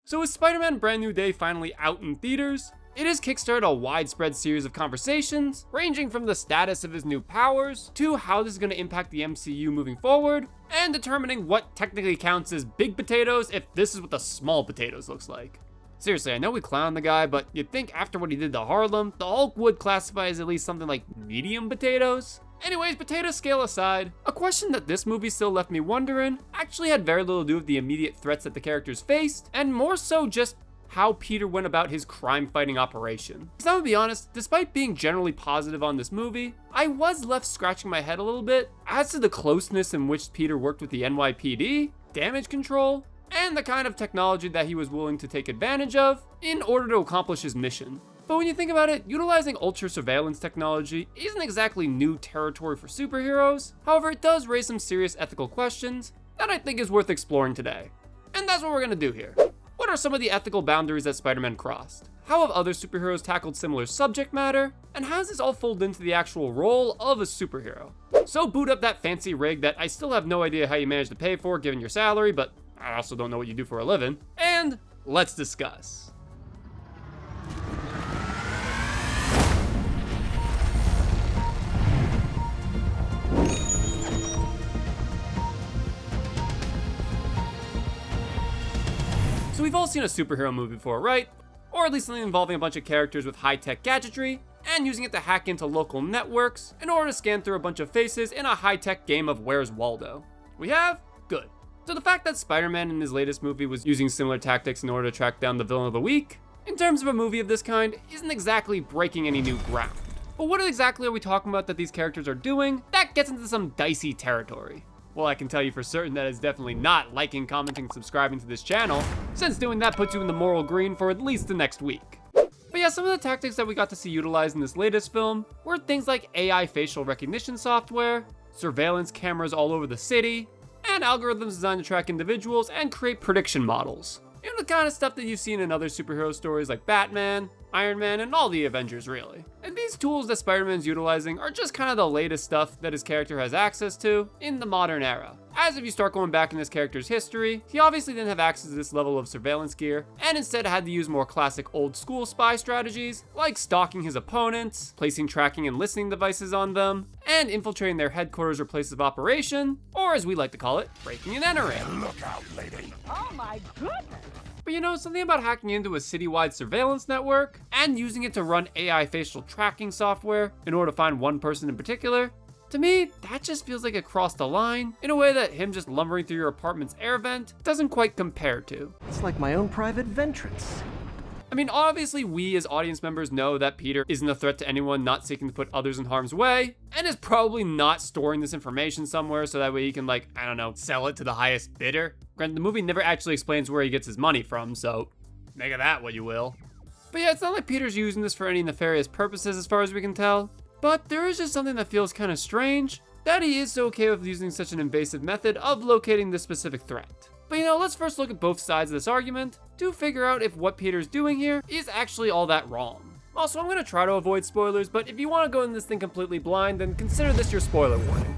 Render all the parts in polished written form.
So with Spider-Man Brand New Day finally out in theaters, it has kickstarted a widespread series of conversations, ranging from the status of his new powers, to how this is going to impact the MCU moving forward, and determining what technically counts as big potatoes if this is what the small potatoes looks like. Seriously, I know we clown the guy, but you'd think after what he did to Harlem, the Hulk would classify as at least something like medium potatoes? Anyways, potato scale aside, a question that this movie still left me wondering actually had very little to do with the immediate threats that the characters faced, and more so just how Peter went about his crime-fighting operation. Because I'm gonna be honest, despite being generally positive on this movie, I was left scratching my head a little bit as to the closeness in which Peter worked with the NYPD, damage control, and the kind of technology that he was willing to take advantage of in order to accomplish his mission. But when you think about it, utilizing ultra surveillance technology isn't exactly new territory for superheroes. However, it does raise some serious ethical questions that I think is worth exploring today. And that's what we're gonna do here. What are some of the ethical boundaries that Spider-Man crossed? How have other superheroes tackled similar subject matter? And how does this all fold into the actual role of a superhero? So boot up that fancy rig that I still have no idea how you managed to pay for given your salary, but I also don't know what you do for a living. And let's discuss. So we've all seen a superhero movie before, right? Or at least something involving a bunch of characters with high-tech gadgetry, and using it to hack into local networks in order to scan through a bunch of faces in a high-tech game of Where's Waldo. We have? Good. So the fact that Spider-Man in his latest movie was using similar tactics in order to track down the villain of the week, in terms of a movie of this kind, isn't exactly breaking any new ground. But what exactly are we talking about that these characters are doing? That gets into some dicey territory. Well, I can tell you for certain that it's definitely not liking, commenting, subscribing to this channel, since doing that puts you in the moral green for at least the next week. But yeah, some of the tactics that we got to see utilized in this latest film were things like AI facial recognition software, surveillance cameras all over the city, and algorithms designed to track individuals and create prediction models. You know, the kind of stuff that you've seen in other superhero stories like Batman, Iron Man, and all the Avengers, really. And these tools that Spider-Man's utilizing are just kind of the latest stuff that his character has access to in the modern era. As if you start going back in this character's history, he obviously didn't have access to this level of surveillance gear, and instead had to use more classic old school spy strategies, like stalking his opponents, placing tracking and listening devices on them, and infiltrating their headquarters or places of operation, or as we like to call it, breaking and entering. Look out, lady. Oh my goodness! But you know, something about hacking into a citywide surveillance network and using it to run AI facial tracking software in order to find one person in particular, to me, that just feels like it crossed the line in a way that him just lumbering through your apartment's air vent doesn't quite compare to. It's like my own private ventrance. I mean, obviously we as audience members know that Peter isn't a threat to anyone not seeking to put others in harm's way, and is probably not storing this information somewhere so that way he can, like, I don't know, sell it to the highest bidder. Granted, the movie never actually explains where he gets his money from, so make of that what you will. But yeah, it's not like Peter's using this for any nefarious purposes as far as we can tell, but there is just something that feels kind of strange, that he is so okay with using such an invasive method of locating this specific threat. But you know, let's first look at both sides of this argument to figure out if what Peter's doing here is actually all that wrong. Also, I'm gonna try to avoid spoilers, but if you wanna go in this thing completely blind, then consider this your spoiler warning.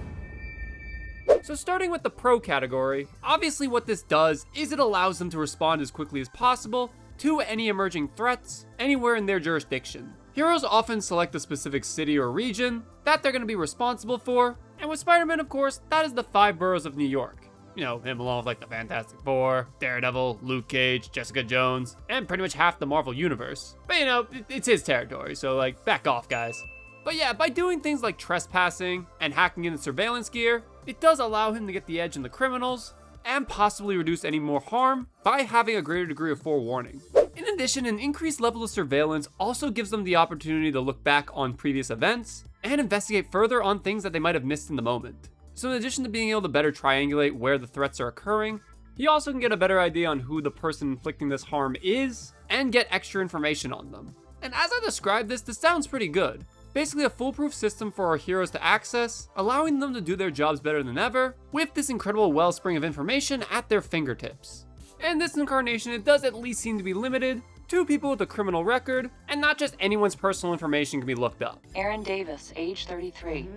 So starting with the pro category, obviously what this does is it allows them to respond as quickly as possible to any emerging threats anywhere in their jurisdiction. Heroes often select a specific city or region that they're gonna be responsible for, and with Spider-Man, of course, that is the 5 boroughs of New York. You know, him along with like the Fantastic Four, Daredevil, Luke Cage, Jessica Jones, and pretty much half the Marvel Universe. But you know, it's his territory, so like, back off, guys. But yeah, by doing things like trespassing and hacking into surveillance gear, it does allow him to get the edge on the criminals, and possibly reduce any more harm by having a greater degree of forewarning. In addition, an increased level of surveillance also gives them the opportunity to look back on previous events, and investigate further on things that they might have missed in the moment. So in addition to being able to better triangulate where the threats are occurring, he also can get a better idea on who the person inflicting this harm is, and get extra information on them. And as I described this sounds pretty good. Basically a foolproof system for our heroes to access, allowing them to do their jobs better than ever, with this incredible wellspring of information at their fingertips. In this incarnation, it does at least seem to be limited to people with a criminal record, and not just anyone's personal information can be looked up. Aaron Davis, age 33.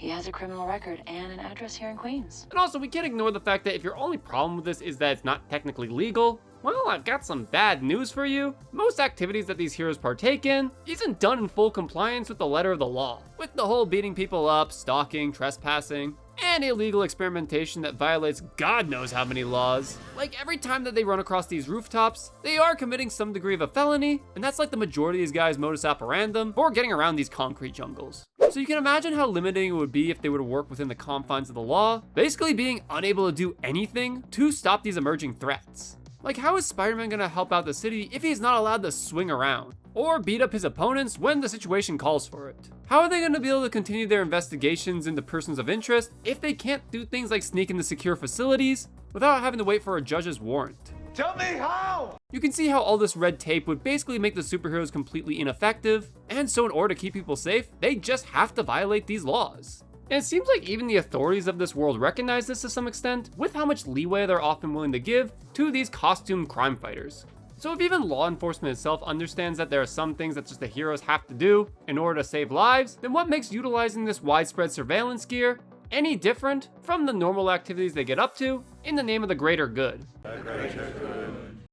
He has a criminal record and an address here in Queens. And also, we can't ignore the fact that if your only problem with this is that it's not technically legal, Well, I've got some bad news for you. Most activities that these heroes partake in isn't done in full compliance with the letter of the law, with the whole beating people up, stalking, trespassing, and illegal experimentation that violates God knows how many laws. Like, every time that they run across these rooftops, they are committing some degree of a felony, and that's like the majority of these guys' modus operandum for getting around these concrete jungles. So you can imagine how limiting it would be if they were to work within the confines of the law, basically being unable to do anything to stop these emerging threats. Like, how is Spider-Man gonna help out the city if he's not allowed to swing around or beat up his opponents when the situation calls for it? How are they gonna be able to continue their investigations into persons of interest if they can't do things like sneak into secure facilities without having to wait for a judge's warrant? Tell me how! You can see how all this red tape would basically make the superheroes completely ineffective, and so in order to keep people safe, they just have to violate these laws. And it seems like even the authorities of this world recognize this to some extent, with how much leeway they're often willing to give to these costumed crime fighters. So if even law enforcement itself understands that there are some things that just the heroes have to do in order to save lives, then what makes utilizing this widespread surveillance gear any different from the normal activities they get up to in the name of the greater good?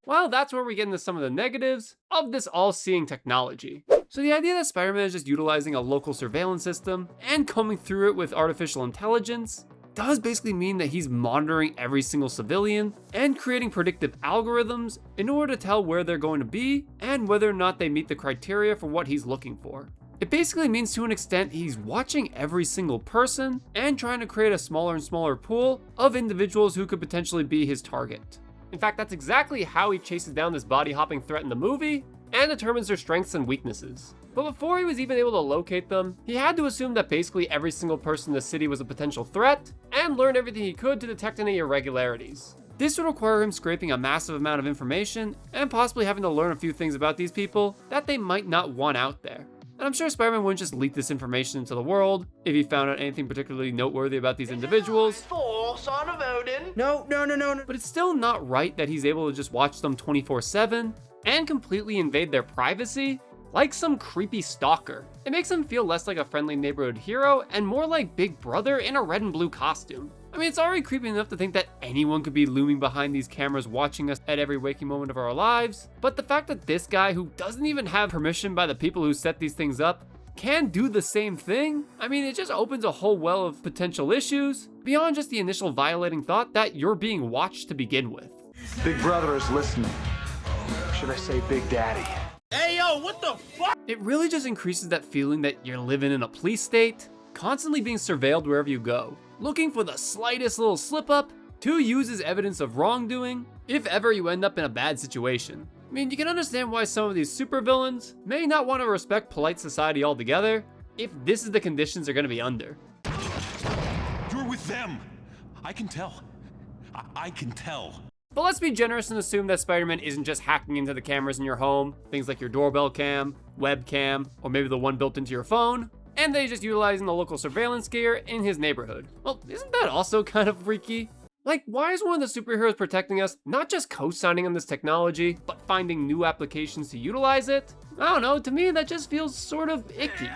Well, that's where we get into some of the negatives of this all-seeing technology. So the idea that Spider-Man is just utilizing a local surveillance system and combing through it with artificial intelligence does basically mean that he's monitoring every single civilian and creating predictive algorithms in order to tell where they're going to be and whether or not they meet the criteria for what he's looking for. It basically means to an extent he's watching every single person and trying to create a smaller and smaller pool of individuals who could potentially be his target. In fact, that's exactly how he chases down this body hopping threat in the movie and determines their strengths and weaknesses. But before he was even able to locate them, he had to assume that basically every single person in the city was a potential threat and learn everything he could to detect any irregularities. This would require him scraping a massive amount of information and possibly having to learn a few things about these people that they might not want out there. And I'm sure Spider-Man wouldn't just leak this information into the world if he found out anything particularly noteworthy about these individuals. Son of Odin. No. But it's still not right that he's able to just watch them 24/7 and completely invade their privacy like some creepy stalker. It makes him feel less like a friendly neighborhood hero and more like Big Brother in a red and blue costume. I mean, it's already creepy enough to think that anyone could be looming behind these cameras watching us at every waking moment of our lives, but the fact that this guy, who doesn't even have permission by the people who set these things up, can do the same thing, I mean, it just opens a whole well of potential issues beyond just the initial violating thought that you're being watched to begin with. Big Brother is listening. Should I say Big Daddy? Hey, yo, what the fuck? It really just increases that feeling that you're living in a police state, constantly being surveilled wherever you go, looking for the slightest little slip up to use as evidence of wrongdoing if ever you end up in a bad situation. I mean, you can understand why some of these supervillains may not want to respect polite society altogether if this is the conditions they're going to be under. You're with them. I can tell. I can tell. But let's be generous and assume that Spider-Man isn't just hacking into the cameras in your home, things like your doorbell cam, webcam, or maybe the one built into your phone, and that he's just utilizing the local surveillance gear in his neighborhood. Well, isn't that also kind of freaky? Like, why is one of the superheroes protecting us not just co-signing on this technology, but finding new applications to utilize it? I don't know, to me that just feels sort of icky.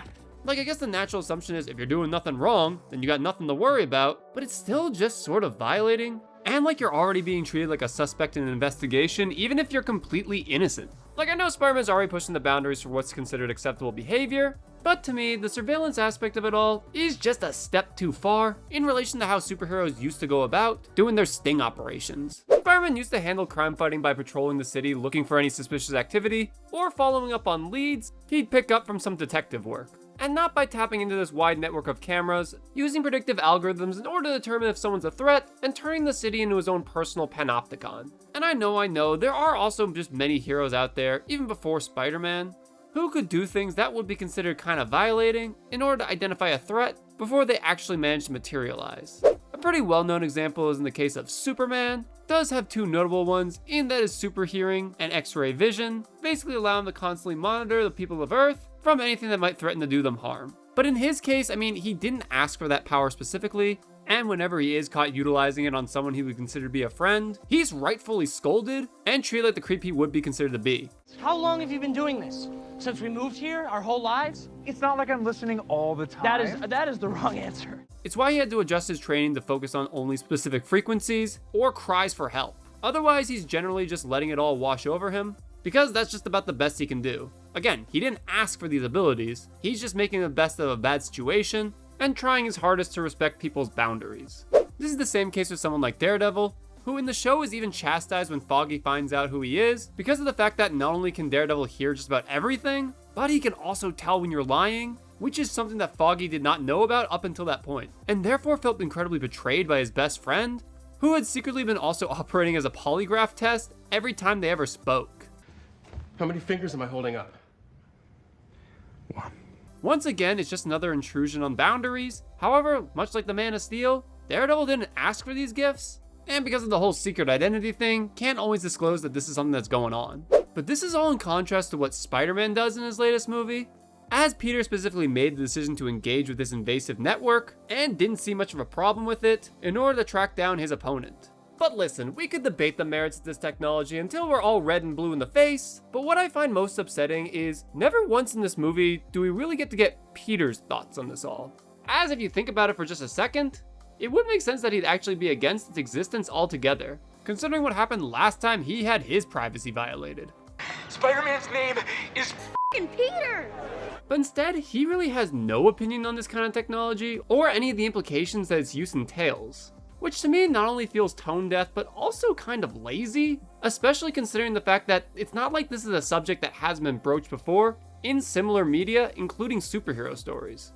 Like, I guess the natural assumption is if you're doing nothing wrong, then you got nothing to worry about, but it's still just sort of violating. And like you're already being treated like a suspect in an investigation, even if you're completely innocent. Like, I know Spider-Man's already pushing the boundaries for what's considered acceptable behavior, but to me, the surveillance aspect of it all is just a step too far in relation to how superheroes used to go about doing their sting operations. Spider-Man used to handle crime fighting by patrolling the city looking for any suspicious activity, or following up on leads he'd pick up from some detective work. And not by tapping into this wide network of cameras, using predictive algorithms in order to determine if someone's a threat, and turning the city into his own personal panopticon. And I know, there are also just many heroes out there, even before Spider-Man, who could do things that would be considered kind of violating in order to identify a threat before they actually manage to materialize. A pretty well-known example is in the case of Superman. Does have two notable ones in that his super hearing and X-ray vision basically allow him to constantly monitor the people of Earth from anything that might threaten to do them harm. But in his case, I mean, he didn't ask for that power specifically, and whenever he is caught utilizing it on someone he would consider to be a friend, he's rightfully scolded and treated like the creep he would be considered to be. How long have you been doing this? Since we moved here, our whole lives? It's not like I'm listening all the time. That is the wrong answer. It's why he had to adjust his training to focus on only specific frequencies or cries for help. Otherwise, he's generally just letting it all wash over him, because that's just about the best he can do. Again, he didn't ask for these abilities, he's just making the best of a bad situation, and trying his hardest to respect people's boundaries. This is the same case with someone like Daredevil, who in the show is even chastised when Foggy finds out who he is, because of the fact that not only can Daredevil hear just about everything, but he can also tell when you're lying, which is something that Foggy did not know about up until that point, and therefore felt incredibly betrayed by his best friend, who had secretly been also operating as a polygraph test every time they ever spoke. How many fingers am I holding up? One. Once again, it's just another intrusion on boundaries. However, much like the Man of Steel, Daredevil didn't ask for these gifts, and because of the whole secret identity thing, can't always disclose that this is something that's going on. But this is all in contrast to what Spider-Man does in his latest movie, as Peter specifically made the decision to engage with this invasive network, and didn't see much of a problem with it, in order to track down his opponent. But listen, we could debate the merits of this technology until we're all red and blue in the face, but what I find most upsetting is never once in this movie do we really get to get Peter's thoughts on this all. As if you think about it for just a second, it would make sense that he'd actually be against its existence altogether, considering what happened last time he had his privacy violated. Spider-Man's name is F***ing Peter! But instead, he really has no opinion on this kind of technology, or any of the implications that its use entails. Which to me not only feels tone deaf, but also kind of lazy, especially considering the fact that it's not like this is a subject that hasn't been broached before in similar media, including superhero stories.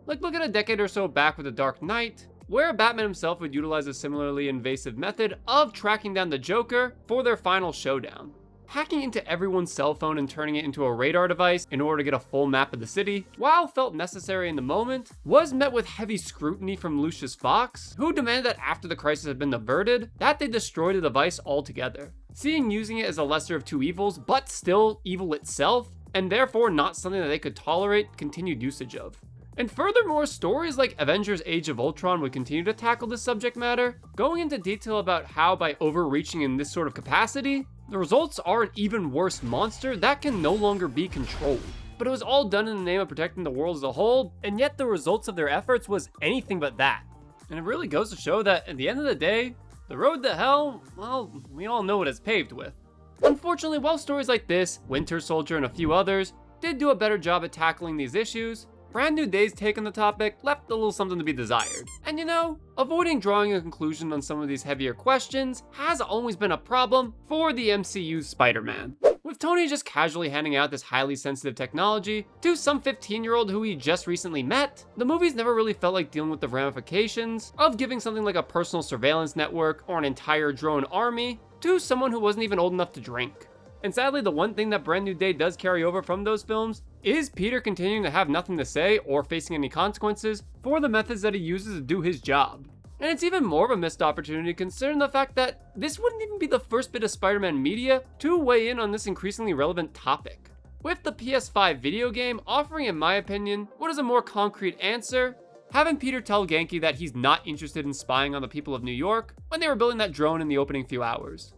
Like look at a decade or so back with The Dark Knight, where Batman himself would utilize a similarly invasive method of tracking down the Joker for their final showdown. Hacking into everyone's cell phone and turning it into a radar device in order to get a full map of the city, while felt necessary in the moment, was met with heavy scrutiny from Lucius Fox, who demanded that after the crisis had been averted, that they destroy the device altogether, seeing using it as a lesser of two evils, but still evil itself, and therefore not something that they could tolerate continued usage of. And furthermore, stories like Avengers Age of Ultron would continue to tackle this subject matter, going into detail about how by overreaching in this sort of capacity, the results are an even worse monster that can no longer be controlled. But it was all done in the name of protecting the world as a whole, and yet the results of their efforts was anything but that. And it really goes to show that at the end of the day, the road to hell, well, we all know what it's paved with. Unfortunately, while stories like this, Winter Soldier and a few others, did do a better job at tackling these issues, Brand New Day's take on the topic left a little something to be desired. And you know, avoiding drawing a conclusion on some of these heavier questions has always been a problem for the MCU's Spider-Man. With Tony just casually handing out this highly sensitive technology to some 15-year-old who he just recently met, the movies never really felt like dealing with the ramifications of giving something like a personal surveillance network or an entire drone army to someone who wasn't even old enough to drink. And sadly, the one thing that Brand New Day does carry over from those films is Peter continuing to have nothing to say or facing any consequences for the methods that he uses to do his job. And it's even more of a missed opportunity considering the fact that this wouldn't even be the first bit of Spider-Man media to weigh in on this increasingly relevant topic. With the PS5 video game offering, in my opinion, what is a more concrete answer, having Peter tell Genki that he's not interested in spying on the people of New York when they were building that drone in the opening few hours.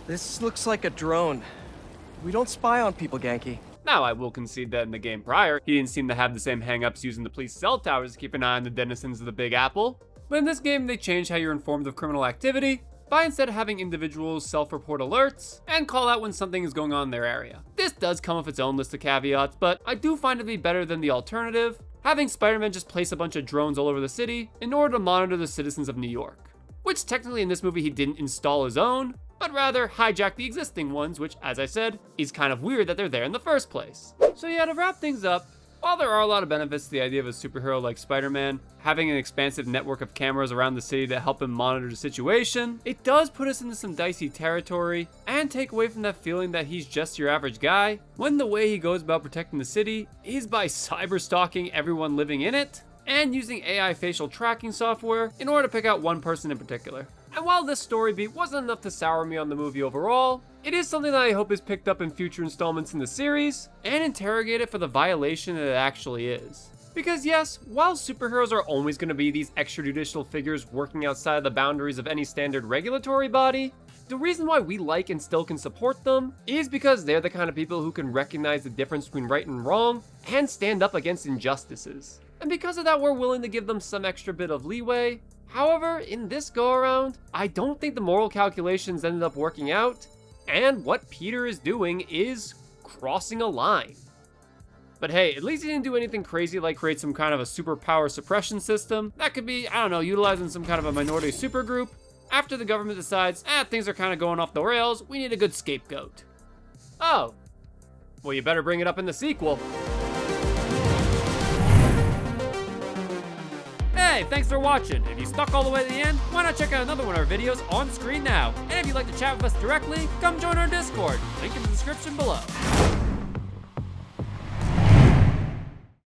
This looks like a drone. We don't spy on people, Genki. Now, I will concede that in the game prior, he didn't seem to have the same hang-ups using the police cell towers to keep an eye on the denizens of the Big Apple. But in this game, they changed how you're informed of criminal activity by instead having individuals self-report alerts and call out when something is going on in their area. This does come with its own list of caveats, but I do find it to be better than the alternative, having Spider-Man just place a bunch of drones all over the city in order to monitor the citizens of New York. Which technically in this movie he didn't install his own, but rather hijack the existing ones, which, as I said, is kind of weird that they're there in the first place. So yeah, to wrap things up, while there are a lot of benefits to the idea of a superhero like Spider-Man having an expansive network of cameras around the city to help him monitor the situation, it does put us into some dicey territory and take away from that feeling that he's just your average guy, when the way he goes about protecting the city is by cyber-stalking everyone living in it and using AI facial tracking software in order to pick out one person in particular. And while this story beat wasn't enough to sour me on the movie overall, it is something that I hope is picked up in future installments in the series and interrogated for the violation that it actually is. Because yes, while superheroes are always going to be these extrajudicial figures working outside of the boundaries of any standard regulatory body, the reason why we like and still can support them is because they're the kind of people who can recognize the difference between right and wrong and stand up against injustices. And because of that, we're willing to give them some extra bit of leeway, However, in this go-around, I don't think the moral calculations ended up working out, and what Peter is doing is crossing a line. But hey, at least he didn't do anything crazy like create some kind of a superpower suppression system. That could be, I don't know, utilizing some kind of a minority supergroup. After the government decides, things are kind of going off the rails, we need a good scapegoat. Oh, well, you better bring it up in the sequel. Hey, thanks for watching. If you stuck all the way to the end, why not check out another one of our videos on screen now? And if you'd like to chat with us directly, come join our Discord. Link in the description below.